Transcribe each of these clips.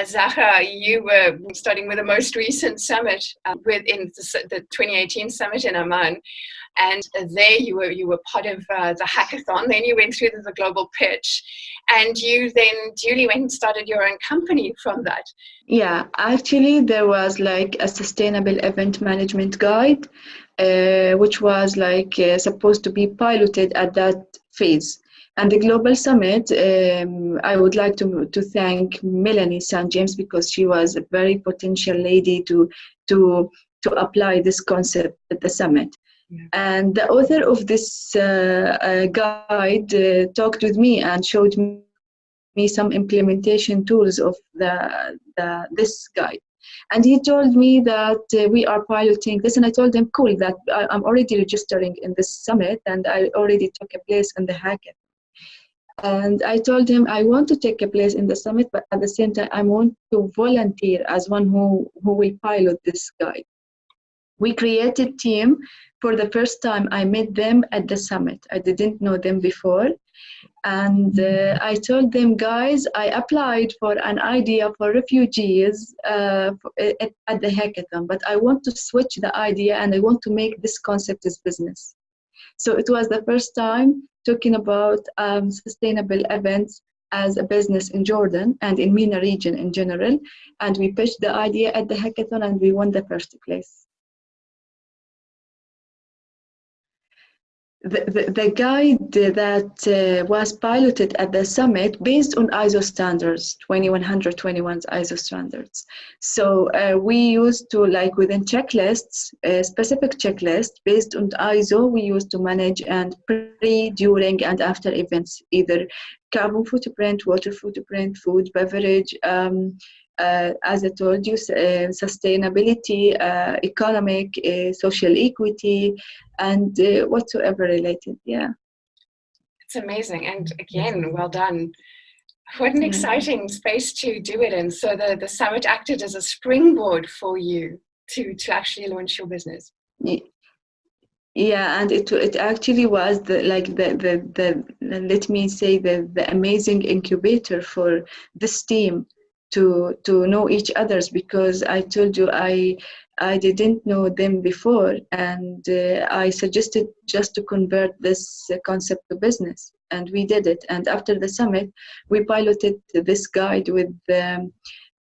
Zahra, you were starting with the most recent summit, within the 2018 summit in Amman, and there you were part of the hackathon. Then you went through the global pitch, and you then duly went and started your own company from that. Yeah, actually, there was like a sustainable event management guide, which was like supposed to be piloted at that phase. And the Global Summit, I would like to thank Melanie St. James, because she was a very potential lady to apply this concept at the summit. Yeah. And the author of this guide talked with me and showed me some implementation tools of this guide. And he told me that we are piloting this, and I told him, cool, that I'm already registering in this summit, and I already took a place in the hackathon. And I told him I want to take a place in the summit, but at the same time, I want to volunteer as one who will pilot this guide. We created a team. For the first time, I met them at the summit. I didn't know them before. And I told them, guys, I applied for an idea for refugees at the hackathon, but I want to switch the idea and I want to make this concept as business. So it was the first time talking about sustainable events as a business in Jordan and in MENA region in general. And we pitched the idea at the hackathon and we won the first place. The guide that was piloted at the summit based on ISO standards, 2121 ISO standards. So we used to, like within checklists, specific checklist based on ISO, we used to manage and pre, during, and after events, either carbon footprint, water footprint, food, beverage, as I told you, sustainability, economic, social equity, and whatsoever related. Yeah, it's amazing, and again, well done. What an exciting space to do it in. So the summit acted as a springboard for you to actually launch your business. Yeah, and it actually was the let me say the amazing incubator for this team to know each others, because I told you I didn't know them before, and I suggested just to convert this concept to business, and we did it. And after the summit, we piloted this guide with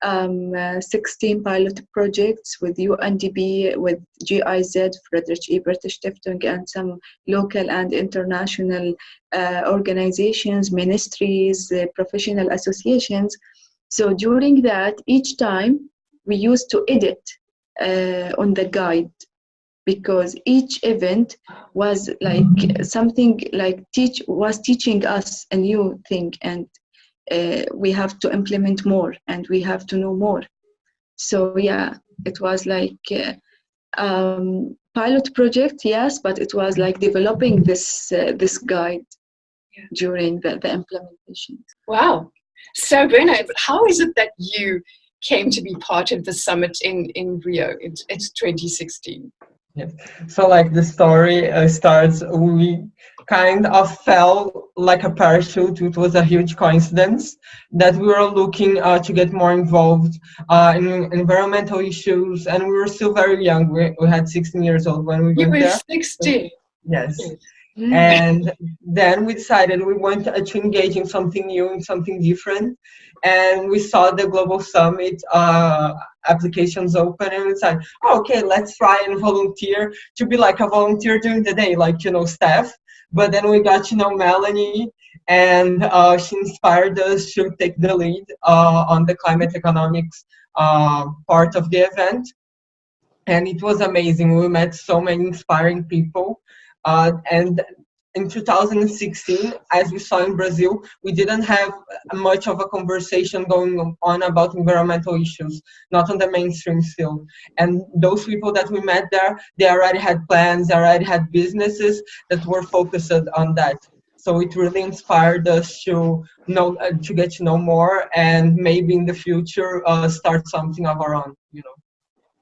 16 pilot projects with UNDP, with GIZ, Friedrich Ebert Stiftung, and some local and international organizations, ministries, professional associations. So during that, each time we used to edit on the guide, because each event was like something like teaching us a new thing, and we have to implement more and we have to know more. So yeah, it was like pilot project, yes, but it was like developing this guide during the implementation. Wow. So Bruno, how is it that you came to be part of the summit in Rio? It's 2016. Yes. So like the story starts, we kind of fell like a parachute. It was a huge coincidence that we were looking to get more involved in environmental issues, and we were still very young. We had 16 years old when we went there. You were 16? Yes. And then we decided we wanted to engage in something new and something different. And we saw the Global Summit applications open, and we said, oh, okay, let's try and volunteer to be like a volunteer during the day, like, staff. But then we got to know Melanie, and she inspired us to take the lead on the climate economics part of the event. And it was amazing. We met so many inspiring people. And in 2016, as we saw in Brazil, we didn't have much of a conversation going on about environmental issues, not on the mainstream still. And those people that we met there, they already had plans, they already had businesses that were focused on that. So it really inspired us to get to know more, and maybe in the future start something of our own,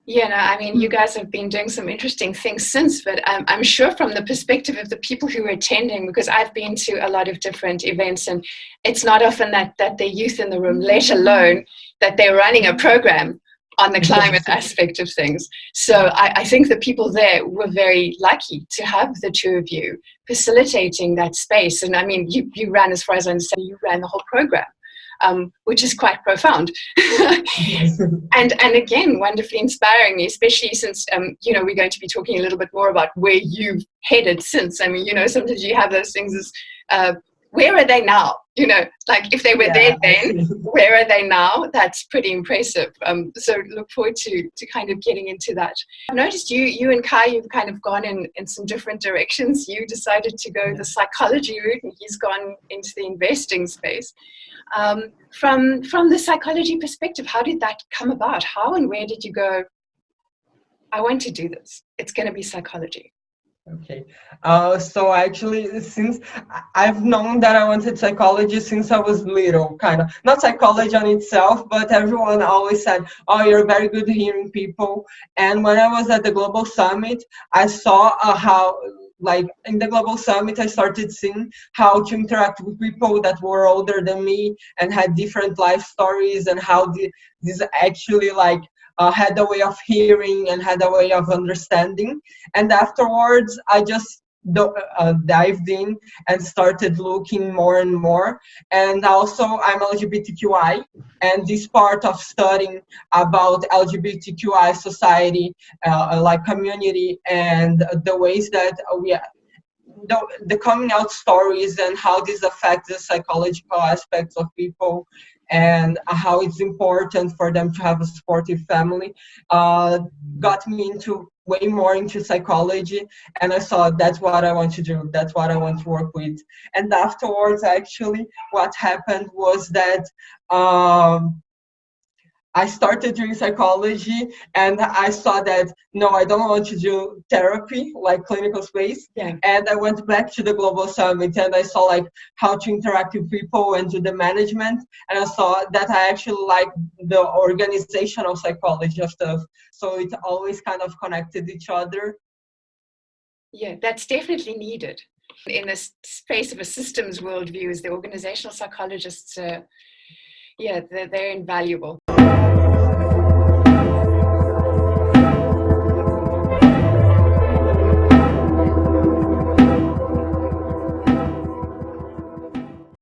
Yeah, no, I mean, you guys have been doing some interesting things since, but I'm sure from the perspective of the people who are attending, because I've been to a lot of different events, and it's not often that they're youth in the room, let alone that they're running a program on the climate aspect of things. So I think the people there were very lucky to have the two of you facilitating that space. And I mean, you ran, as far as I understand, you ran the whole program. Which is quite profound. and again, wonderfully inspiring me, especially since, we're going to be talking a little bit more about where you've headed since. I mean, sometimes you have those things as, where are they now? Like if they were there then, where are they now? That's pretty impressive. So look forward to kind of getting into that. I've noticed you and Kai, you've kind of gone in some different directions. You decided to go the psychology route, and he's gone into the investing space. From the psychology perspective, how did that come about? How and where did you go, I want to do this? It's going to be psychology. Okay, so actually, since I've known that I wanted psychology since I was little, kind of, not psychology on itself, but everyone always said, oh, you're very good at hearing people. And when I was at the Global Summit, I saw how, like in the Global Summit, I started seeing how to interact with people that were older than me and had different life stories, and how this actually had a way of hearing and had a way of understanding. And afterwards, I just dived in and started looking more and more. And also, I'm LGBTQI, and this part of studying about LGBTQI society, like community, and the ways that the coming out stories and how this affects the psychological aspects of people, and how it's important for them to have a supportive family, got me into way more into psychology. And I saw that's what I want to do, that's what I want to work with. And afterwards, actually, what happened was that I started doing psychology, and I saw that, no, I don't want to do therapy, like clinical space. Yeah. And I went back to the Global Summit, and I saw like how to interact with people and do the management. And I saw that I actually like the organizational psychology of stuff. So it always kind of connected each other. Yeah, that's definitely needed. In the space of a systems worldview, as the organizational psychologists, they're invaluable.